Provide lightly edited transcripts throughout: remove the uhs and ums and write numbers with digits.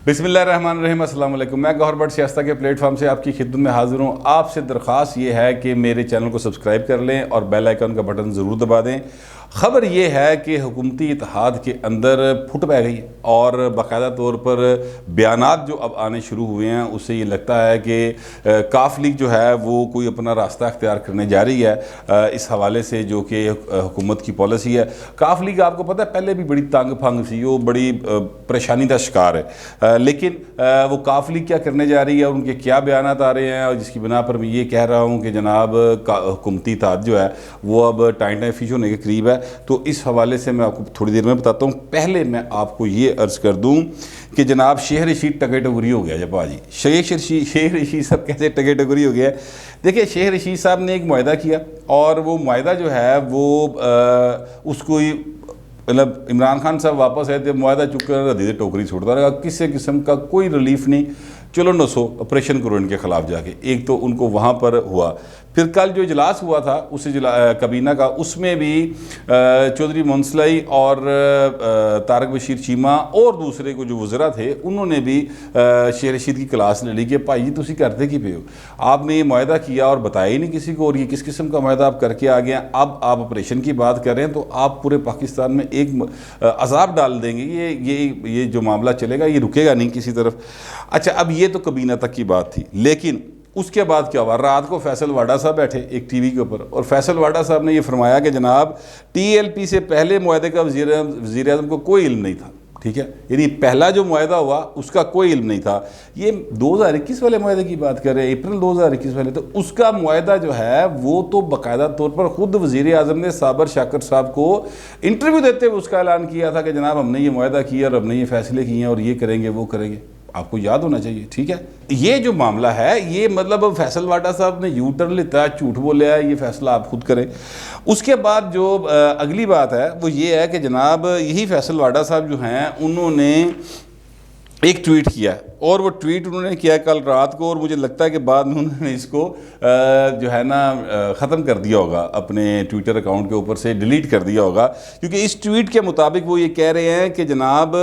بسم اللہ الرحمن الرحیم۔ السلام علیکم۔ میں گوہر بٹ سیاستہ کے پلیٹ فارم سے آپ کی خدمت میں حاضر ہوں۔ آپ سے درخواست یہ ہے کہ میرے چینل کو سبسکرائب کر لیں اور بیل آئیکن کا بٹن ضرور دبا دیں۔ خبر یہ ہے کہ حکومتی اتحاد کے اندر پھٹ پہ گئی اور باقاعدہ طور پر بیانات جو اب آنے شروع ہوئے ہیں، اس سے یہ لگتا ہے کہ کاف لیگ جو ہے وہ کوئی اپنا راستہ اختیار کرنے جا رہی ہے اس حوالے سے، جو کہ حکومت کی پالیسی ہے۔ کاف لیگ آپ کو پتہ ہے پہلے بھی بڑی تانگ پھانگ سی، وہ بڑی پریشانی کا شکار ہے، لیکن وہ کاف لیگ کیا کرنے جا رہی ہے اور ان کے کیا بیانات آ رہے ہیں، اور جس کی بنا پر میں یہ کہہ رہا ہوں کہ جناب حکومتی اتحاد جو ہے وہ اب ٹائم فش ہونے کے قریب ہے۔ تو اس حوالے سے میں آپ کو تھوڑی دیر میں بتاتا ہوں۔ پہلے میں آپ کو یہ عرض کر دوں کہ جناب شیخ رشید ٹکے ٹکری ہو گیا جب آجی شیخ رشید صاحب کیسے ٹکے ٹکری ہو گیا ہے۔ دیکھیں، شیخ رشید صاحب نے ایک معاہدہ کیا اور وہ معاہدہ جو ہے وہ اس کو مطلب عمران خان صاحب واپس آئے تھے، معاہدہ چک کر ردی ٹوکری چھوڑتا رہا، کسی قسم کا کوئی ریلیف نہیں۔ چلو نسو آپریشن کرو ان کے خلاف جا کے، ایک تو ان کو وہاں پر ہوا۔ پھر کل جو اجلاس ہوا تھا اس کابینہ کا، اس میں بھی چودھری منصلائی اور طارق بشیر چیمہ اور دوسرے کو جو وزراء تھے انہوں نے بھی شیخ رشید کی کلاس لے لی کہ بھائی جی تسی کرتے کی پہ ہو، آپ نے یہ معاہدہ کیا اور بتایا ہی نہیں کسی کو، اور یہ کس قسم کا معاہدہ آپ کر کے آ گئے ہیں، اب آپ آپریشن کی بات کر رہے ہیں تو آپ پورے پاکستان میں ایک عذاب ڈال دیں گے، یہ جو معاملہ چلے گا یہ رکے گا نہیں کسی طرف۔ اچھا، اب یہ تو کابینہ تک کی بات تھی، لیکن اس کے بعد کیا ہوا؟ رات کو فیصل واڈا صاحب بیٹھے ایک ٹی وی کے اوپر، اور فیصل واڈا صاحب نے یہ فرمایا کہ جناب ٹی ایل پی سے پہلے معاہدے کا وزیر اعظم کو کوئی علم نہیں تھا، ٹھیک ہے، یعنی پہلا جو معاہدہ ہوا اس کا کوئی علم نہیں تھا۔ یہ 2021 والے معاہدے کی بات کر رہے ہیں، اپریل 2021 والے، تو اس کا معاہدہ جو ہے وہ تو باقاعدہ طور پر خود وزیر اعظم نے صابر شاکر صاحب کو انٹرویو دیتے ہوئے اس کا اعلان کیا تھا کہ جناب ہم نے یہ معاہدہ کیا اور ہم نے یہ فیصلے کیے ہیں اور یہ کریں گے وہ کریں گے، آپ کو یاد ہونا چاہیے، ٹھیک ہے۔ یہ جو معاملہ ہے یہ مطلب فیصل واڈا صاحب نے یو ٹرن لیتا ہے، جھوٹ بولیا ہے، یہ فیصلہ آپ خود کریں۔ اس کے بعد جو اگلی بات ہے وہ یہ ہے کہ جناب یہی فیصل واڈا صاحب جو ہیں انہوں نے ایک ٹویٹ کیا، اور وہ ٹویٹ انہوں نے کیا کل رات کو، اور مجھے لگتا ہے کہ بعد میں انہوں نے اس کو جو ہے نا ختم کر دیا ہوگا، اپنے ٹویٹر اکاؤنٹ کے اوپر سے ڈیلیٹ کر دیا ہوگا، کیونکہ اس ٹویٹ کے مطابق وہ یہ کہہ رہے ہیں کہ جناب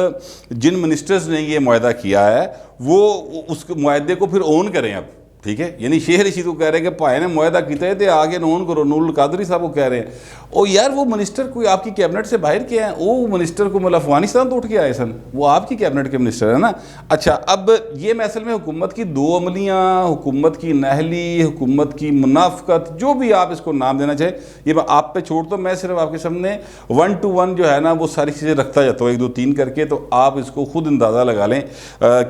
جن منسٹرز نے یہ معاہدہ کیا ہے وہ اس معاہدے کو پھر اون کریں اب، ٹھیک ہے، یعنی شیخ رشید کو کہہ رہے ہیں کہ بھائی نے معاہدہ کیتا ہے تو آگے نون کرو۔ نور القادری صاحب کو کہہ رہے ہیں، او یار وہ منسٹر کوئی آپ کی کیبنٹ سے باہر کیا ہے؟ وہ منسٹر کو مطلب افغانستان تو اٹھ کے آئے سن، وہ آپ کی کیبنٹ کے منسٹر ہے نا۔ اچھا، اب یہ میں اصل میں حکومت کی دو عملیاں، حکومت کی نااہلی، حکومت کی منافقت، جو بھی آپ اس کو نام دینا چاہیں، یہ میں آپ پہ چھوڑتا ہوں۔ میں صرف آپ کے سامنے 1 to 1 جو ہے نا وہ ساری چیزیں رکھتا جاتا ہوں، 1 2 3 کر کے، تو آپ اس کو خود اندازہ لگا لیں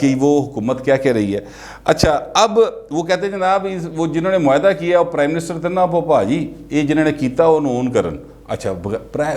کہ وہ حکومت کیا کہہ رہی ہے۔ اچھا، اب وہ کہتے ہیں جناب وہ جنہوں نے معاہدہ کیا اور پرائم منسٹر تھے نا پاپا جی، یہ جنہوں نے کیتا وہ نون کرن۔ اچھا،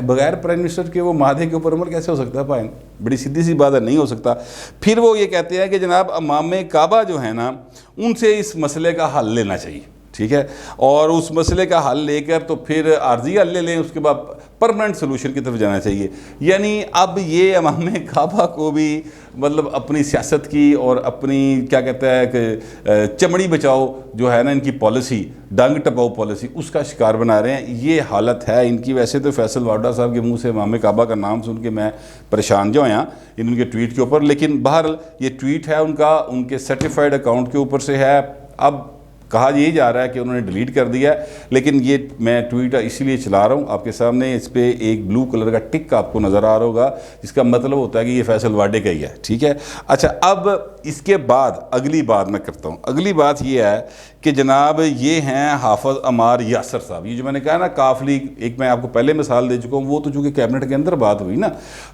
بغیر پرائم منسٹر کے وہ معاہدے کے اوپر عمل کیسے ہو سکتا ہے بھائی؟ بڑی سیدھی سی بات ہے، نہیں ہو سکتا۔ پھر وہ یہ کہتے ہیں کہ جناب امام کعبہ جو ہے نا ان سے اس مسئلے کا حل لینا چاہیے، ٹھیک ہے، اور اس مسئلے کا حل لے کر تو پھر عارضی حل لے لیں، اس کے بعد پرماننٹ سلوشن کی طرف جانا چاہیے۔ یعنی اب یہ امام کعبہ کو بھی مطلب اپنی سیاست کی اور اپنی کیا کہتا ہے کہ چمڑی بچاؤ جو ہے نا ان کی پالیسی، ڈنگ ٹپاؤ پالیسی، اس کا شکار بنا رہے ہیں۔ یہ حالت ہے ان کی۔ ویسے تو فیصل واڈا صاحب کے منہ سے امام کعبہ کا نام سن کے میں پریشان جو ہوں ان کے ٹویٹ کے اوپر، لیکن بہرحال یہ ٹویٹ ہے ان کا، ان کے سرٹیفائڈ اکاؤنٹ کے اوپر سے ہے۔ اب کہا یہی جا رہا ہے کہ انہوں نے ڈیلیٹ کر دیا ہے، لیکن یہ میں ٹویٹ اسی لیے چلا رہا ہوں آپ کے سامنے۔ اس پہ ایک بلو کلر کا ٹک آپ کو نظر آ رہا ہوگا، جس کا مطلب ہوتا ہے کہ یہ فیصل واڈے کا ہی ہے، ٹھیک ہے۔ اچھا، اب اس کے بعد اگلی بات میں کرتا ہوں۔ اگلی بات یہ ہے کہ جناب یہ ہیں حافظ عمار یاسر صاحب۔ یہ جو میں نے کہا نا کاف لیگ، ایک میں آپ کو پہلے مثال دے چکا ہوں، وہ تو چونکہ کیبنٹ کے اندر بات ہوئی نا،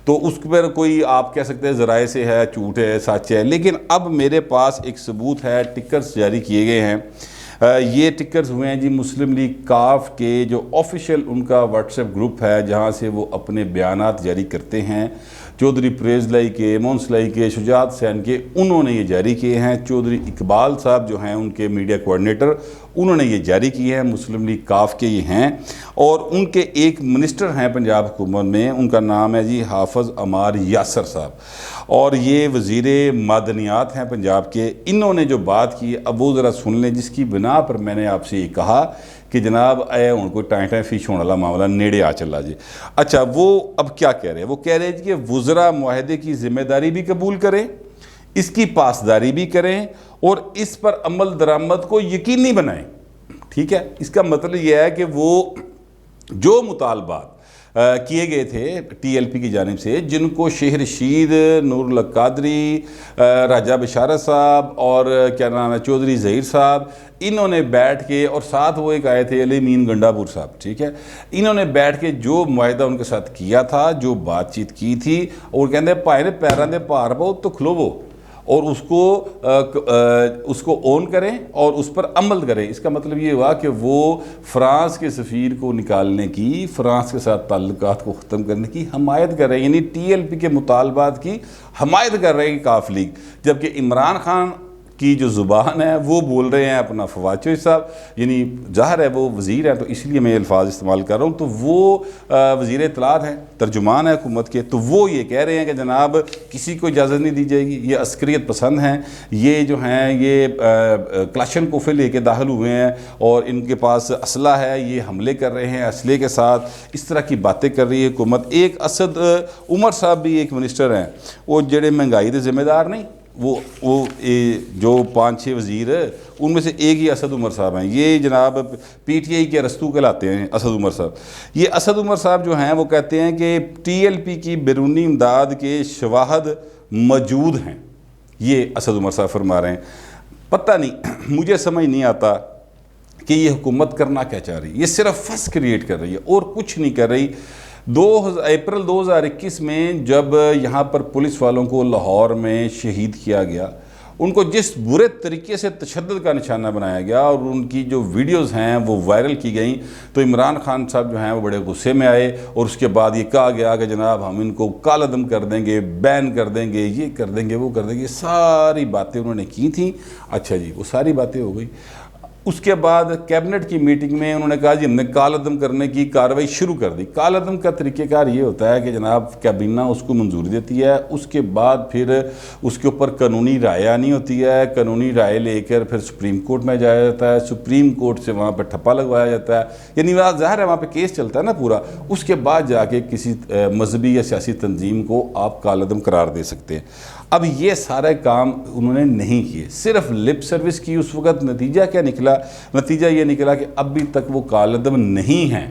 تو اس پر کوئی آپ کہہ سکتے ہیں ذرائع سے ہے، جھوٹ ہے، سچ ہے، لیکن اب میرے پاس ایک ثبوت ہے، ٹکرز جاری کیے گئے ہیں۔ یہ ٹکرز ہوئے ہیں جی مسلم لیگ کاف کے جو آفیشیل ان کا واٹس ایپ گروپ ہے، جہاں سے وہ اپنے بیانات جاری کرتے ہیں۔ چودھری پریز لائی کے، مونسلائی کے، شجاعت حسین کے، انہوں نے یہ جاری کیے ہیں۔ چودھری اقبال صاحب جو ہیں ان کے میڈیا کوارڈینیٹر، انہوں نے یہ جاری کیے ہیں، مسلم لیگ کاف کے یہ ہیں، اور ان کے ایک منسٹر ہیں پنجاب حکومت میں، ان کا نام ہے جی حافظ عمار یاسر صاحب، اور یہ وزیر معدنیات ہیں پنجاب کے۔ انہوں نے جو بات کی اب وہ ذرا سن لیں، جس کی بنا پر میں نے آپ سے یہ کہا کہ جناب اے ان کو ٹائیں فش ہونے والا معاملہ نیڑے آ چلا جی۔ اچھا، وہ اب کیا کہہ رہے ہیں؟ وہ کہہ رہے ہیں کہ وزراء معاہدے کی ذمہ داری بھی قبول کریں، اس کی پاسداری بھی کریں اور اس پر عمل درآمد کو یقینی بنائیں. ٹھیک ہے، اس کا مطلب یہ ہے کہ وہ جو مطالبات کیے گئے تھے ٹی ایل پی کی جانب سے، جن کو شیخ رشید، نور اللہ قادری، راجہ بشارت صاحب اور کیا نام ہے چودھری ظہیر صاحب، انہوں نے بیٹھ کے، اور ساتھ وہ ایک آئے تھے علی مین گنڈا پور صاحب، ٹھیک ہے، انہوں نے بیٹھ کے جو معاہدہ ان کے ساتھ کیا تھا، جو بات چیت کی تھی، اور کہتے ہیں پائے نے پیران دے پار پاؤ تو کھلو اور اس کو اون کریں اور اس پر عمل کریں. اس کا مطلب یہ ہوا کہ وہ فرانس کے سفیر کو نکالنے کی، فرانس کے ساتھ تعلقات کو ختم کرنے کی حمایت کر رہے ہیں، یعنی ٹی ایل پی کے مطالبات کی حمایت کر رہے ہیں کاف لیگ. جبکہ عمران خان کی جو زبان ہے وہ بول رہے ہیں اپنا فواد چوہدری صاحب، یعنی ظاہر ہے وہ وزیر ہیں تو اس لیے میں یہ الفاظ استعمال کر رہا ہوں، تو وہ وزیر اطلاعات ہیں، ترجمان ہے حکومت کے، تو وہ یہ کہہ رہے ہیں کہ جناب کسی کو اجازت نہیں دی جائے گی، یہ عسکریت پسند ہیں، یہ جو ہیں یہ کلاشن کوفے لے کے داخل ہوئے ہیں اور ان کے پاس اسلحہ ہے، یہ حملے کر رہے ہیں اسلحے کے ساتھ، اس طرح کی باتیں کر رہی ہے حکومت. ایک اسد عمر صاحب بھی ایک منسٹر ہیں، وہ جڑے مہنگائی دے ذمہ دار نہیں، وہ جو 5-6 وزیر ان میں سے ایک ہی اسد عمر صاحب ہیں. یہ جناب پی ٹی آئی کے ارسطو کہلاتے ہیں اسد عمر صاحب. یہ اسد عمر صاحب جو ہیں وہ کہتے ہیں کہ ٹی ایل پی کی بیرونی امداد کے شواہد موجود ہیں. یہ اسد عمر صاحب فرما رہے ہیں. پتہ نہیں، مجھے سمجھ نہیں آتا کہ یہ حکومت کرنا کیا چاہ رہی ہے. یہ صرف فس کریٹ کر رہی ہے اور کچھ نہیں کر رہی. اپریل 2021 میں جب یہاں پر پولیس والوں کو لاہور میں شہید کیا گیا، ان کو جس برے طریقے سے تشدد کا نشانہ بنایا گیا اور ان کی جو ویڈیوز ہیں وہ وائرل کی گئیں، تو عمران خان صاحب جو ہیں وہ بڑے غصے میں آئے اور اس کے بعد یہ کہا گیا کہ جناب ہم ان کو کالعدم کر دیں گے، بین کر دیں گے، یہ کر دیں گے، وہ کر دیں گے. ساری باتیں انہوں نے کی تھیں. اچھا جی، وہ ساری باتیں ہو گئی. اس کے بعد کیبنٹ کی میٹنگ میں انہوں نے کہا جی ہم نے کالعدم کرنے کی کارروائی شروع کر دی. کالعدم کا طریقہ کار یہ ہوتا ہے کہ جناب کابینہ اس کو منظوری دیتی ہے، اس کے بعد پھر اس کے اوپر قانونی رائے آنی ہوتی ہے، قانونی رائے لے کر پھر سپریم کورٹ میں جایا جاتا ہے، سپریم کورٹ سے وہاں پہ ٹھپا لگوایا جاتا ہے، یعنی ظاہر ہے وہاں پہ کیس چلتا ہے نا پورا. اس کے بعد جا کے کسی مذہبی یا سیاسی تنظیم کو آپ کالعدم قرار دے سکتے ہیں. اب یہ سارے کام انہوں نے نہیں کیے، صرف لپ سروس کی. اس وقت نتیجہ کیا نکلا؟ نتیجہ یہ نکلا کہ ابھی تک وہ کالعدم نہیں ہیں.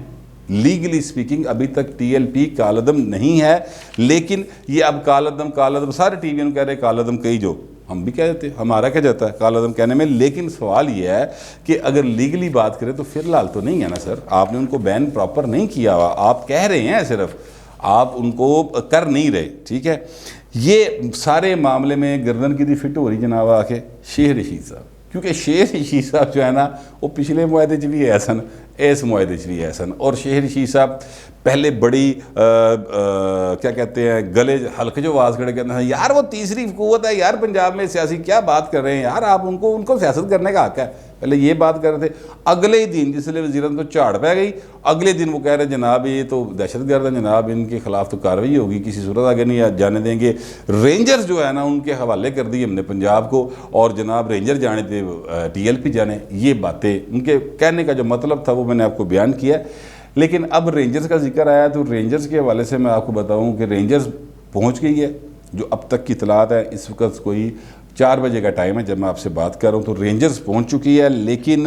لیگلی سپیکنگ ابھی تک ٹی ایل پی کالعدم نہیں ہے، لیکن یہ اب کالعدم سارے ٹی وی میں کہہ رہے کالعدم کہی جو ہم بھی کہہ دیتے ہیں، ہمارا کیا جاتا ہے کالعدم کہنے میں. لیکن سوال یہ ہے کہ اگر لیگلی بات کریں تو فی الحال تو نہیں ہے نا سر. آپ نے ان کو بین پراپر نہیں کیا ہوا، آپ کہہ رہے ہیں، صرف آپ ان کو کر نہیں رہے. ٹھیک ہے، یہ سارے معاملے میں گردن کی دی فٹ ہو رہی جناب آ کے شیخ رشید صاحب، کیونکہ شیخ رشید صاحب جو ہے نا وہ پچھلے معاہدے چ بھی ہے سن، اس معاہدے چ بھی ہے سن. اور شیخ رشید صاحب پہلے بڑی کیا کہتے ہیں گلے حلقے جو آواز کھڑے کہتے ہیں یار وہ تیسری قوت ہے یار پنجاب میں سیاسی، کیا بات کر رہے ہیں یار آپ، ان کو سیاست کرنے کا حق ہے. پہلے یہ بات کر رہے تھے. اگلے ہی دن جس لیے وزیراعظم کو چاڑ پہ گئی، اگلے دن وہ کہہ رہے جناب یہ تو دہشت گرد ہے، جناب ان کے خلاف تو کارروائی ہوگی، کسی صورت آگے نہیں جانے دیں گے. رینجرز جو ہے نا ان کے حوالے کر دی ہم نے پنجاب کو، اور جناب رینجر جانے تھے ٹی ایل پی جانے. یہ باتیں ان کے کہنے کا جو مطلب تھا وہ میں نے آپ کو بیان کیا. لیکن اب رینجرز کا ذکر آیا تو رینجرز کے حوالے سے میں آپ کو بتاؤں کہ رینجرز پہنچ گئی ہے. جو اب تک کی اطلاعات ہے، اس وقت کوئی 4 بجے کا ٹائم ہے جب میں آپ سے بات کر رہا ہوں، تو رینجرز پہنچ چکی ہے. لیکن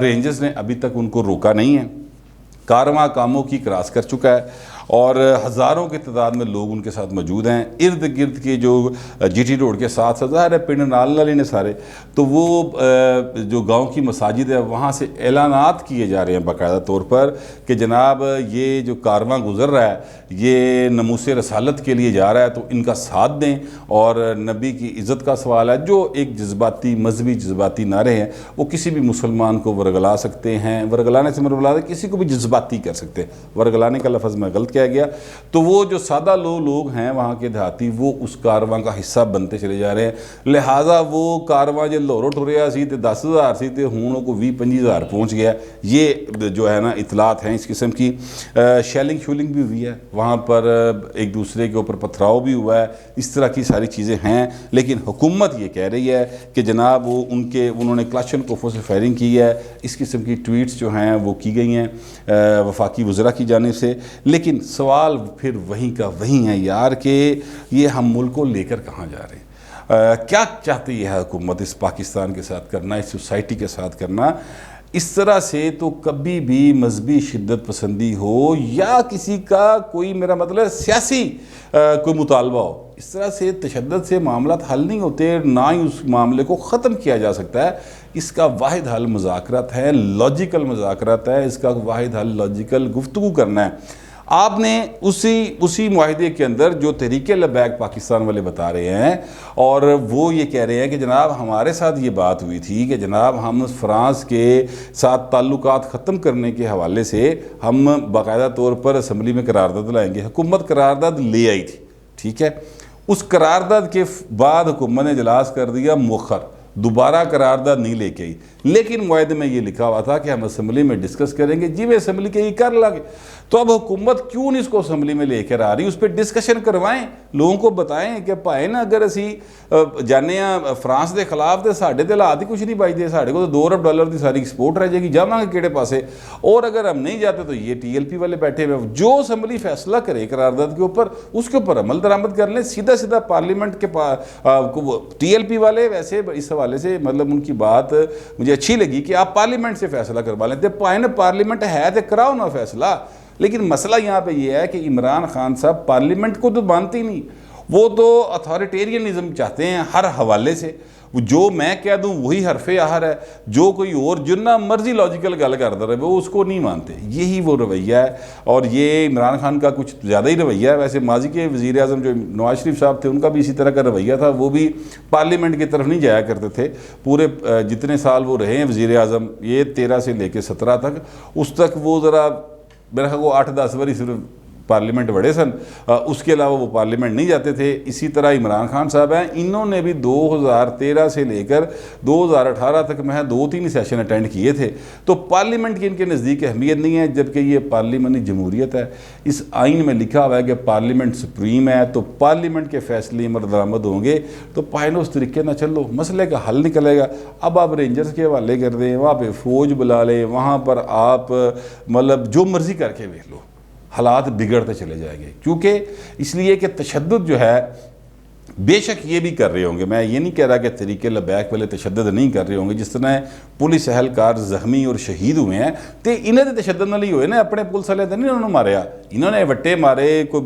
رینجرز نے ابھی تک ان کو روکا نہیں ہے. کارواں کاموں کی کراس کر چکا ہے اور ہزاروں کی تعداد میں لوگ ان کے ساتھ موجود ہیں. ارد گرد کے جو جی ٹی روڈ کے ساتھ ظاہر ہے پنڈ نال نالے نے سارے، تو وہ جو گاؤں کی مساجد ہے وہاں سے اعلانات کیے جا رہے ہیں باقاعدہ طور پر کہ جناب یہ جو کارواں گزر رہا ہے یہ ناموس رسالت کے لیے جا رہا ہے، تو ان کا ساتھ دیں. اور نبی کی عزت کا سوال ہے. جو ایک جذباتی مذہبی جذباتی نعرے ہیں وہ کسی بھی مسلمان کو ورگلا سکتے ہیں. ورگلانے سے مراد ہے کسی کو بھی جذباتی کر سکتے ہیں. ورگلانے کا لفظ میں غلط کیا گیا. تو وہ جو سادہ لوگ ہیں وہاں کے دیہاتی، وہ اس کارواں کا حصہ بنتے چلے جا رہے ہیں. لہٰذا وہ کارواں جو لاہوروں ٹریا سی تے 10,000 سی تے ہوں کو 20-25,000 پہنچ گیا. یہ جو ہے نا اطلاعات ہیں اس قسم کی. شیلنگ بھی ہوئی ہے وہاں پر، ایک دوسرے کے اوپر پتھراؤ بھی ہوا ہے، اس طرح کی ساری چیزیں ہیں. لیکن حکومت یہ کہہ رہی ہے کہ جناب وہ انہوں نے کلاشن کوفوں سے فائرنگ کی ہے. اس قسم کی ٹویٹس جو ہیں وہ کی گئی ہیں وفاقی وزراء کی جانب سے. لیکن سوال پھر وہیں کا وہیں ہے یار کہ یہ ہم ملک کو لے کر کہاں جا رہے ہیں. کیا چاہتی ہے حکومت اس پاکستان کے ساتھ کرنا، اس سوسائٹی کے ساتھ کرنا؟ اس طرح سے تو کبھی بھی مذہبی شدت پسندی ہو یا کسی کا کوئی، میرا مطلب سیاسی کوئی مطالبہ ہو، اس طرح سے تشدد سے معاملات حل نہیں ہوتے، نہ ہی اس معاملے کو ختم کیا جا سکتا ہے۔ اس کا واحد حل مذاکرات ہے، لاجیکل مذاکرات ہے، اس کا واحد حل لاجیکل گفتگو کرنا ہے۔ آپ نے اسی معاہدے کے اندر جو تحریک لبیک پاکستان والے بتا رہے ہیں، اور وہ یہ کہہ رہے ہیں کہ جناب ہمارے ساتھ یہ بات ہوئی تھی کہ جناب ہم فرانس کے ساتھ تعلقات ختم کرنے کے حوالے سے ہم باقاعدہ طور پر اسمبلی میں قرارداد لائیں گے۔ حکومت قرارداد لے آئی تھی، ٹھیک ہے، اس قرارداد کے بعد حکومت نے اجلاس کر دیا مؤخر، دوبارہ قرارداد نہیں لے کے آئی، لیکن معاہدے میں یہ لکھا ہوا تھا کہ ہم اسمبلی میں ڈسکس کریں گے، جی میں اسمبلی کے یہ کر لگے۔ تو اب حکومت کیوں نہیں اس کو اسمبلی میں لے کر آ رہی؟ اس پہ ڈسکشن کروائیں، لوگوں کو بتائیں کہ بھائی نا اگر اسی جانے فرانس دے خلاف تے ساڈے تے حالات ہی کچھ نہیں بائی دے، ساڈے کو تو $2 ارب دی ساری ایکسپورٹ رہ جائے گی، جاواں گے کیڑے پاسے؟ اور اگر ہم نہیں جاتے تو یہ TLP والے بیٹھے ہوئے، جو اسمبلی فیصلہ کرے قرارداد کے اوپر اس کے اوپر عمل درآمد کر لیں، سیدھا سیدھا پارلیمنٹ کے TLP والے ویسے اس حوالے سے مطلب ان کی بات مجھے اچھی لگی کہ آپ پارلیمنٹ سے فیصلہ کروا لیں، پائن پارلیمنٹ ہے تو کراؤ نا فیصلہ۔ لیکن مسئلہ یہاں پہ یہ ہے کہ عمران خان صاحب پارلیمنٹ کو تو مانتے ہی نہیں، وہ تو اتھارٹیرینزم چاہتے ہیں ہر حوالے سے، جو میں کہہ دوں وہی حرف آخر ہے، جو کوئی اور جنہ مرضی لاجیکل گل کرتا رہے وہ اس کو نہیں مانتے، یہی وہ رویہ ہے۔ اور یہ عمران خان کا کچھ زیادہ ہی رویہ ہے۔ ویسے ماضی کے وزیر اعظم جو نواز شریف صاحب تھے ان کا بھی اسی طرح کا رویہ تھا، وہ بھی پارلیمنٹ کی طرف نہیں جایا کرتے تھے، پورے جتنے سال وہ رہے ہیں وزیر اعظم، یہ 13 سے لے کے 17 تک، اس تک وہ ذرا میرا خیال وہ 8-10 باری صرف پارلیمنٹ بڑے سن، اس کے علاوہ وہ پارلیمنٹ نہیں جاتے تھے۔ اسی طرح عمران خان صاحب ہیں، انہوں نے بھی 2013 سے لے کر 2018 تک میں 2-3 سیشن اٹینڈ کیے تھے، تو پارلیمنٹ کی ان کے نزدیک اہمیت نہیں ہے، جبکہ یہ پارلیمنٹی جمہوریت ہے۔ اس آئین میں لکھا ہوا ہے کہ پارلیمنٹ سپریم ہے، تو پارلیمنٹ کے فیصلے عمل درآمد ہوں گے، تو پائنو اس طریقے نہ چلو، مسئلے کا حل نکلے گا۔ اب آپ رینجرز کے حوالے کر دیں، وہاں پہ فوج بلا لیں، وہاں پر آپ مطلب جو مرضی کر کے دیکھ لو، حالات بگڑتے چلے جائیں گے، کیونکہ اس لیے کہ تشدد جو ہے بے شک یہ بھی کر رہے ہوں گے، میں یہ نہیں کہہ رہا کہ تحریک لبیک والے تشدد نہیں کر رہے ہوں گے، جس طرح پولیس اہلکار زخمی اور شہید ہوئے ہیں تو انہیں تو تشدد نہ نہیں ہوئے نا، اپنے پولیس والے تو نہیں انہوں نے ماریا، انہوں نے وٹے مارے، کوئی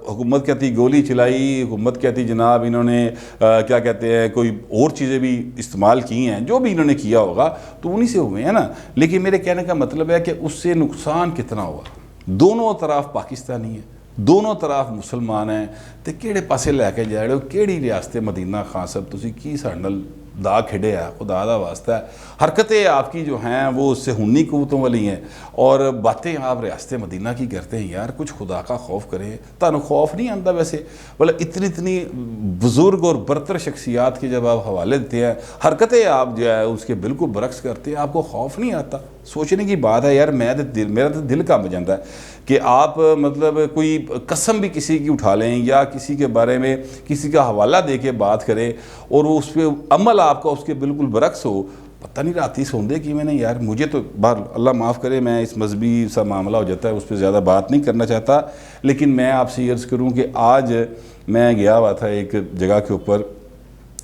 حکومت کہتی گولی چلائی، حکومت کہتی جناب انہوں نے کیا کہتے ہیں کوئی اور چیزیں بھی استعمال کی ہیں، جو بھی انہوں نے کیا ہوگا تو انہی سے ہوئے ہیں نا۔ لیکن میرے کہنے کا مطلب ہے کہ اس سے نقصان کتنا ہوا، دونوں طرف پاکستانی ہیں، دونوں طرف مسلمان ہیں، تو کیڑے پاسے لے کے جا رہے ہو؟ کیڑی ریاست مدینہ خان صاحب تسی کی ساڈے نال دا کھیڈے ہے؟ خدا دا واسطہ ہے، حرکتیں آپ کی جو ہیں وہ اس سے ہنی قوتوں والی ہیں، اور باتیں آپ ریاست مدینہ کی کرتے ہیں۔ یار کچھ خدا کا خوف کریں، تانوں خوف نہیں آتا ویسے؟ بولے اتنی بزرگ اور برتر شخصیات کے جب آپ حوالے دیتے ہیں، حرکتیں آپ جو ہے اس کے بالکل برعکس کرتے ہیں، آپ کو خوف نہیں آتا؟ سوچنے کی بات ہے یار، میرا تو دل کانپ جاتا ہے کہ آپ مطلب کوئی قسم بھی کسی کی اٹھا لیں یا کسی کے بارے میں کسی کا حوالہ دے کے بات کریں اور وہ اس پہ عمل آپ کا اس کے بالکل برعکس ہو، پتہ نہیں راتی سوندے کہ میں نے یار، مجھے تو باہر اللہ معاف کرے، میں اس مذہبی سا معاملہ ہو جاتا ہے اس پہ زیادہ بات نہیں کرنا چاہتا، لیکن میں آپ سے عرض کروں کہ آج میں گیا ہوا تھا ایک جگہ کے اوپر،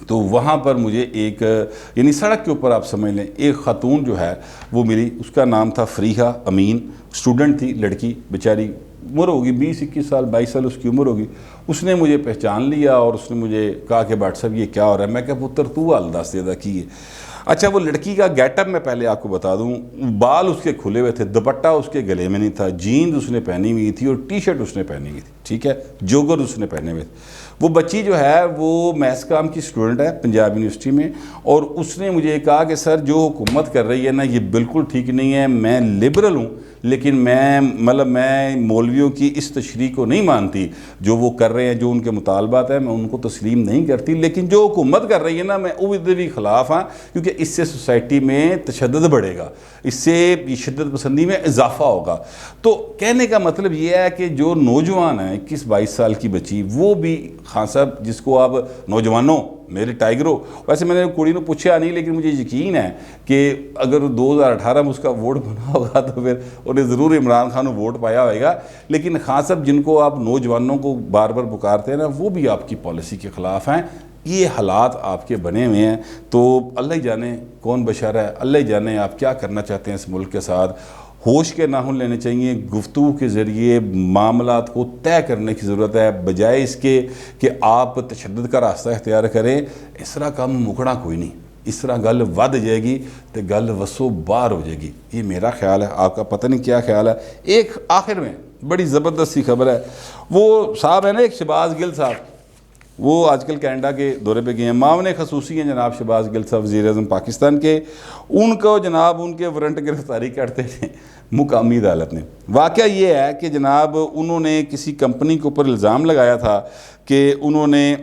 تو وہاں پر مجھے ایک یعنی سڑک کے اوپر آپ سمجھ لیں ایک خاتون جو ہے وہ ملی، اس کا نام تھا فریحہ امین، اسٹوڈنٹ تھی لڑکی، بیچاری عمر ہوگی 20-21 سال 22 سال اس کی عمر ہوگی۔ اس نے مجھے پہچان لیا اور اس نے مجھے کہا کہ بھٹ صاحب یہ کیا ہو رہا ہے؟ میں کہا پتر تو حال دس دے دا کی ہے۔ اچھا وہ لڑکی کا گیٹ اپ میں پہلے آپ کو بتا دوں، بال اس کے کھلے ہوئے تھے، دوپٹہ اس کے گلے میں نہیں تھا، جینز اس نے پہنی ہوئی تھی اور ٹی شرٹ اس نے پہنی ہوئی تھی، ٹھیک ہے، جوگر اس نے پہنے ہوئے تھے۔ وہ بچی جو ہے وہ میتھس کام کی اسٹوڈنٹ ہے پنجاب یونیورسٹی میں، اور اس نے مجھے کہا کہ سر جو حکومت کر رہی ہے نا یہ بالکل ٹھیک نہیں ہے، میں لبرل ہوں لیکن میں مولویوں کی اس تشریح کو نہیں مانتی، جو وہ کر رہے ہیں، جو ان کے مطالبات ہیں میں ان کو تسلیم نہیں کرتی، لیکن جو حکومت کر رہی ہے نا میں وہ بھی خلاف ہاں، کیونکہ اس سے سوسائٹی میں تشدد بڑھے گا، اس سے شدت پسندی میں اضافہ ہوگا۔ تو کہنے کا مطلب یہ ہے کہ جو نوجوان ہیں 21-22 سال کی بچی، وہ بھی خان صاحب جس کو آپ نوجوانوں میرے ٹائگروں، ویسے میں نے کڑی نے پوچھا نہیں لیکن مجھے یقین ہے کہ اگر 2018 میں اس کا ووٹ بنا ہوگا تو پھر انہیں ضرور عمران خان ووٹ پایا ہوئے گا، لیکن خان صاحب جن کو آپ نوجوانوں کو بار بار پکارتے ہیں نا وہ بھی آپ کی پالیسی کے خلاف ہیں۔ یہ حالات آپ کے بنے ہوئے ہیں، تو اللہ ہی جانے کون بشر ہے، اللہ ہی جانے آپ کیا کرنا چاہتے ہیں اس ملک کے ساتھ۔ ہوش کے ناخن لینے چاہیے، گفتگو کے ذریعے معاملات کو طے کرنے کی ضرورت ہے، بجائے اس کے کہ آپ تشدد کا راستہ اختیار کریں۔ اس طرح کام مکڑا کوئی نہیں، اس طرح گل ود جائے گی تو گل وسو باہر ہو جائے گی، یہ میرا خیال ہے، آپ کا پتہ نہیں کیا خیال ہے۔ ایک آخر میں بڑی زبردست سی خبر ہے، وہ صاحب ہے نا ایک شہباز گل صاحب، وہ آج کل کینیڈا کے دورے پہ گئے ہیں، معاون خصوصی ہیں جناب شہباز گل صاحب وزیر اعظم پاکستان کے، ان کو جناب ان کے وارنٹ گرفتاری کرتے تھے مقامی عدالت نے۔ واقعہ یہ ہے کہ جناب انہوں نے کسی کمپنی کے اوپر الزام لگایا تھا کہ انہوں نے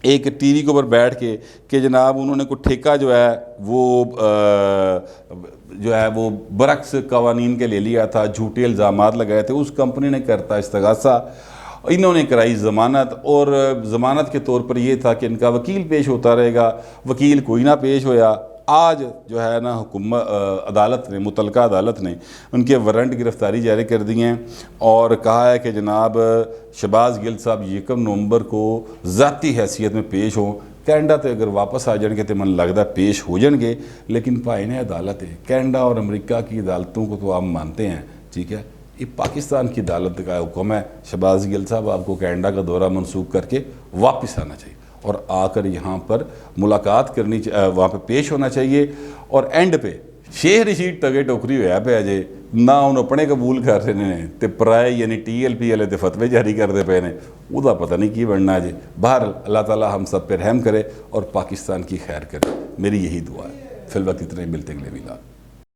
ایک ٹی وی کے اوپر بیٹھ کے کہ جناب انہوں نے کوئی ٹھیکہ جو ہے وہ برعکس قوانین کے لے لیا تھا، جھوٹے الزامات لگائے تھے، اس کمپنی نے کرتا استغاثہ، انہوں نے کرائی ضمانت، اور ضمانت کے طور پر یہ تھا کہ ان کا وکیل پیش ہوتا رہے گا، وکیل کوئی نہ پیش ہویا۔ آج جو ہے نا عدالت نے، متعلقہ عدالت نے ان کے وارنٹ گرفتاری جاری کر دی ہیں، اور کہا ہے کہ جناب شہباز گل صاحب 1 نومبر کو ذاتی حیثیت میں پیش ہوں۔ کینیڈا تے اگر واپس آ جان گے تو من لگتا ہے پیش ہو جان گے، لیکن بھائی نے عدالت ہے، کینیڈا اور امریکہ کی عدالتوں کو تو آپ مانتے ہیں، ٹھیک ہے، یہ پاکستان کی عدالت کا حکم ہے، شہباز گل صاحب آپ کو کینیڈا کا دورہ منسوخ کر کے واپس آنا چاہیے اور آ کر یہاں پر ملاقات کرنی وہاں پہ پیش ہونا چاہیے، اور اینڈ پہ شیخ رشید ٹگے ٹوکری ہوا پہ اجے نہ انہوں اپنے قبول کر رہے ہیں تے پرائے یعنی ٹی ایل پی والے تے فتوے جاری کرتے پے نے، وہ دا پتہ نہیں کی بننا جی۔ بہرحال اللہ تعالیٰ ہم سب پہ رحم کرے اور پاکستان کی خیر کرے، میری یہی دعا ہے۔ فی الوقت اتنے ملتے اگلے ویلاگ۔